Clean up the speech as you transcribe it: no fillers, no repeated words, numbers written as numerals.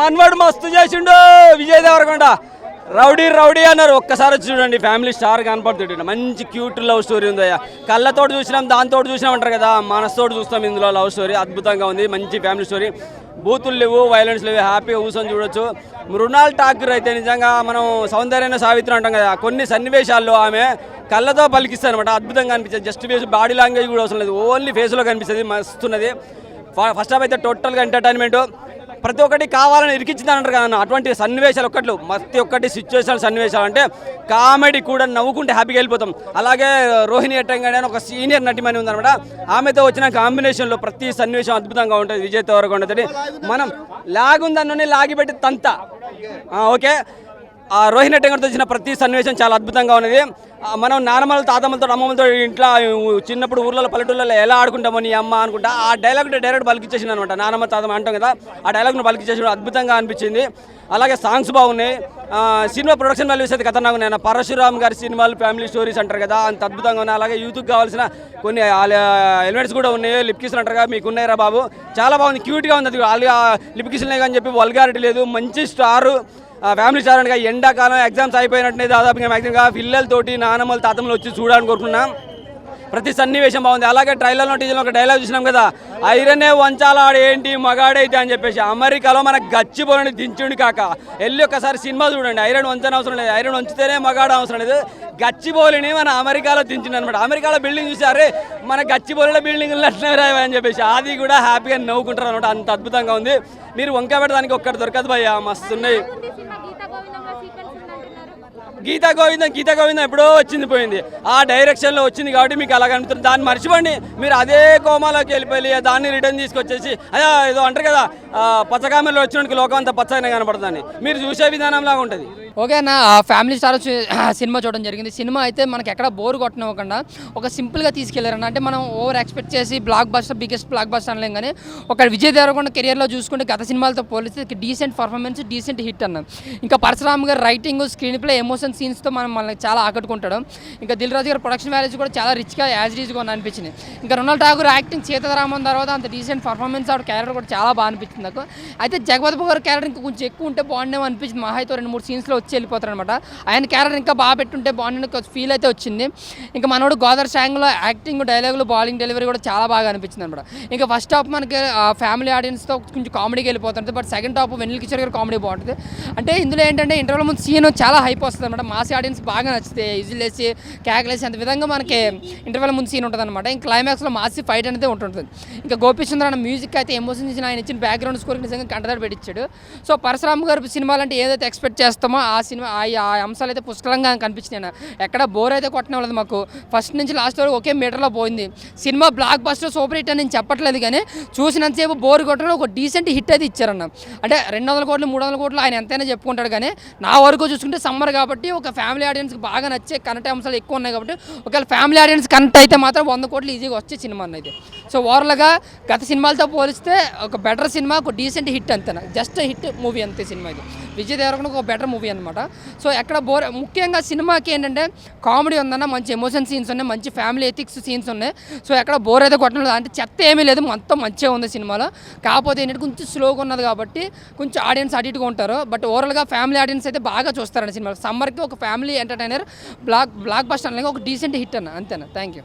మనవాడు మస్తు చేసిండు విజయ్ దేవరకొండ. రౌడీ రౌడీ అన్నారు, ఒక్కసారి చూడండి ఫ్యామిలీ స్టార్ కనపడుతుంటే మంచి క్యూట్ లవ్ స్టోరీ ఉంది. కళ్ళతోటి చూసినాం దాంతో చూసినాం అంటారు కదా, మనస్తోటి చూస్తాం ఇందులో లవ్ స్టోరీ. అద్భుతంగా ఉంది, మంచి ఫ్యామిలీ స్టోరీ. బూతులు లేవు, వైలెన్స్ లేవు, హ్యాపీగా కూర్చొని చూడొచ్చు. మృణాల్ ఠాకూర్ అయితే నిజంగా మనం సౌందర్యన సావిత్రి అంటాం కదా, కొన్ని సన్నివేశాల్లో ఆమె కళ్ళతో పలికిస్తుంది అనమాట. అద్భుతంగా అనిపించింది. జస్ట్ ఫేస్, బాడీ లాంగ్వేజ్ కూడా అవసరం లేదు, ఓన్లీ ఫేస్లో కనిపిస్తుంది, మస్తున్నది. ఫస్ట్ హాఫ్ అయితే టోటల్గా ఎంటర్టైన్మెంట్. ప్రతి ఒక్కటి కావాలని ఇరికించింది అంటారు కదా, అటువంటి సన్నివేశాలు ఒక్కట్లు ప్రతి ఒక్కటి సిచ్యువేషనల్ సన్నివేశాలు అంటే కామెడీ కూడా నవ్వుకుంటే హ్యాపీగా వెళ్ళిపోతాం. అలాగే రోహిణి ఎట్టంగానే ఒక సీనియర్ నటిమని ఉందన్నమాట, ఆమెతో వచ్చిన కాంబినేషన్లో ప్రతి సన్నివేశం అద్భుతంగా ఉంటుంది. విజయ్ దేవరకొండతోటి మనం లాగుందన్నీ లాగిపెట్టి తంత ఓకే. ఆ రోహిణి ఎట్టంగారితో వచ్చిన ప్రతి సన్నివేశం చాలా అద్భుతంగా ఉన్నది. మనం నానమ్మలతో తాతమ్మలతో అమ్మమ్మలతో ఇంట్లో చిన్నప్పుడు ఊర్లలో పల్లెటూళ్ళలో ఎలా ఆడుకుంటామో నీ అమ్మ అనుకుంటా ఆ డైలాగ్ డైరెక్ట్ పలికిచ్చేసింది అనమాట. నానమ్మ తాతమ్మ అంటాం కదా, ఆ డైలాగ్ను పలికిచ్చేసి అద్భుతంగా అనిపించింది. అలాగే సాంగ్స్ బాగున్నాయి. సినిమా ప్రొడక్షన్ వాల్యూస్ అయితే ఖతర్నాగా ఉన్నాయి. పరశురామ్ గారి సినిమాలు ఫ్యామిలీ స్టోరీస్ అంటారు కదా, అంత అద్భుతంగా ఉన్నాయి. అలాగే యూత్కి కావాల్సిన కొన్ని ఎలిమెంట్స్ కూడా ఉన్నాయి. లిప్ కిస్లు అంటారు కదా, మీకు ఉన్నాయిరా బాబు, చాలా బాగుంది, క్యూట్గా ఉంది. అది లిప్ కిస్లే కానీ చెప్పి వల్గారిటీ లేదు, మంచి స్టారు ఫ్యామిలీ స్టార్ అనగా. ఎండాకాలం ఎగ్జామ్స్ అయిపోయినట్టే దాదాపుగా మ్యాక్సిమంగా పిల్లలతోటి నానమ్మలు తాతమ్మలు వచ్చి చూడాలని కోరుకున్నాం. ప్రతి సన్నివేశం బాగుంది. అలాగే ట్రైలర్లో టీజర్లో ఒక డైలాగ్ చూసినాం కదా, ఐరనే వంచాలాడు ఏంటి మగాడైతే అని చెప్పేసి. అమెరికాలో మనకు గచ్చిపోలని దించుండి కాక వెళ్ళి ఒకసారి సినిమా చూడండి. ఐరన్ వంచని అవసరం లేదు, ఐరన్ వంచితేనే మగాడు అవసరం లేదు, గచ్చిపోలిని మన అమెరికాలో దించింది అనమాట. అమెరికాలో బిల్డింగ్ చూసారే, మన గచ్చిపోలిలో బిల్డింగ్లు అట్లా అని చెప్పేసి అది కూడా హ్యాపీగా నవ్వుకుంటారు అనమాట. అంత అద్భుతంగా ఉంది. మీరు వంక పెట్టడానికి ఒక్కటి దొరకదు భయ్య, మస్తున్నాయి. గీతా గోవిందం ఎప్పుడో వచ్చింది పోయింది, ఆ డైరెక్షన్లో వచ్చింది కాబట్టి మీకు అలా కనిపిస్తుంది. దాన్ని మర్చిపోండి, మీరు అదే కోమాలోకి వెళ్ళిపోయి దాన్ని రిటర్న్ తీసుకొచ్చేసి అయ్యా ఏదో అంటారు కదా, పచ్చకామెలో వచ్చినట్టు లోకం అంతా పచ్చగానే కనపడుతుంది, మీరు చూసే విధానంలాగా ఉంటుంది. ఓకే అన్న, ఫ్యామిలీ స్టార్ సినిమా చూడడం జరిగింది. సినిమా అయితే మనకి ఎక్కడ బోర్ కొట్టనివ్వకుండా ఒక సింపుల్గా తీసుకెళ్లారన్న. అంటే మనం ఓవర్ ఎక్స్పెక్ట్ చేసి blockbuster biggest blockbuster అనలేం, కానీ ఒక విజయ్ దేవరకొండ కెరియర్లో చూసుకుంటే గత సినిమాలతో పోలిస్తే డీసెంట్ పర్ఫార్మెన్స్, డీసెంట్ హిట్ అన్న. ఇంకా పరశురామ్ గారు రైటింగ్, స్క్రీన్ ప్లే, ఎమోషన్ సీన్స్తో మనల్ని చాలా ఆకట్టుకుంటాడు. ఇంకా దిల్ రాజు గారు ప్రొడక్షన్ వాల్యూస్ కూడా చాలా రిచ్గా యాజ్ రీజ్గా అనిపించింది. ఇంకా మృణాల్ ఠాకూర్ యాక్టింగ్, సీతారామన్ తర్వాత అంత డీసెంట్ పర్ఫార్మెన్స్, ఆవిడ క్యారెక్టర్ కూడా చాలా బాగా అనిపించింది నాకు. అయితే జగపతి గారు క్యారెక్టర్ ఇంకా కొంచెం ఎక్కువ ఉంటే బాగుండేమో అనిపించింది. మహాయితో 2-3 సీన్స్లో వచ్చి వెళ్ళిపోతారు అనమాట. ఆయన క్యారెక్టర్ ఇంకా బాగా పెట్టుంటే బాగుండే ఫీల్ అయితే వచ్చింది. ఇంకా మనోడు గోదర్ సాంగ్లో యాక్టింగ్, డైలాగులు, బాలింగ్ డెలివరీ కూడా చాలా బాగా అనిపించింది అనమాట. ఇంకా ఫస్ట్ హాఫ్ మనకి ఫ్యామిలీ ఆడియన్స్తో కొంచెం కామెడీకి వెళ్ళిపోతుంది. బట్ సెకండ్ హాఫ్ వెన్నెల కిషోర్ గారు కామెడీ బాగుంటుంది. అంటే ఇందులో ఏంటంటే ఇంటర్వల్ ముందు సీన్ చాలా హైప్ వస్తుంది అనమాట. మాస్ ఆడియన్స్ బాగా నచ్చితే ఇజిలేసి క్యాక్లేసి అంత విధంగా మనకి ఇంటర్వల్ ముందు సీన్ ఉంటుంది అనమాట. ఇంకా క్లైమాక్స్లో మాసి ఫైట్ అనేది ఉంటుంటుంది. ఇంకా గోపీచంద్ర అన్న మ్యూజిక్ అయితే ఎమోషన్ ఇచ్చిన, ఆయన ఇచ్చిన బ్యాక్గ్రౌండ్ స్కోర్ నిజంగా కంటదారు పెట్టించాడు. సో పరశురామ్ గారు సినిమాలు అంటే ఏదైతే ఎక్స్పెక్ట్ చేస్తామో ఆ సినిమా ఆ అంశాలు అయితే పుష్కలంగా కనిపించినాయి. ఎక్కడ బోర్ అయితే కొట్టడం మాకు ఫస్ట్ నుంచి లాస్ట్ వరకు ఒకే మీటర్లో పోయింది. Cinema block buster super hit అని నేను చెప్పట్లేదు, కానీ చూసినంతసేపు బోర్ కొట్టడం ఒక డీసెంట్ హిట్ అయితే ఇచ్చారన్న. అంటే 200 కోట్లు 300 కోట్లు ఆయన ఎంతైనా చెప్పుకుంటాడు, కానీ నా వరకు చూసుకుంటే సమ్మర్ కాబట్టి ఒక ఫ్యామిలీ ఆడియన్స్కి బాగా నచ్చే కనెక్ట్ అంశాలు ఎక్కువ ఉన్నాయి కాబట్టి ఒకవేళ ఫ్యామిలీ ఆడియన్స్ కనెక్ట్ అయితే మాత్రం 100 కోట్లు ఈజీగా వచ్చే సినిమా అన్నది. సో ఓవరాల్గా గత సినిమాలతో పోలిస్తే ఒక బెటర్ సినిమా, ఒక డీసెంట్ హిట్ అంతేనా, జస్ట్ హిట్ మూవీ అంతే సినిమా ఇది. విజయ్ దేవరకొండ ఒక బెటర్ మూవీ అనమాట. సో ఎక్కడ బోర్, ముఖ్యంగా సినిమాకి ఏంటంటే కామెడీ ఉందన్న, మంచి ఎమోషన్ సీన్స్ ఉన్నాయి, మంచి ఫ్యామిలీ ఎథిక్స్ సీన్స్ ఉన్నాయి. సో ఎక్కడ బోర్ అయితే కొట్టడం లేదు, అంటే చెత్త ఏమీ లేదు, మొత్తం మంచిగా ఉంది సినిమాలో. కాకపోతే ఏంటంటే కొంచెం స్లోగా ఉన్నది కాబట్టి కొంచెం ఆడియన్స్ అటు ఇటుగా ఉంటారు. బట్ ఓవరాల్గా ఫ్యామిలీ ఆడియన్స్ అయితే బాగా చూస్తారండి సినిమాలో. సమ్మర్కి ఒక ఫ్యామిలీ ఎంటర్టైనర్, బ్లాక్ బస్టర్ అనేది ఒక డీసెంట్ హిట్ అన్న, అంతేనా. Thank you.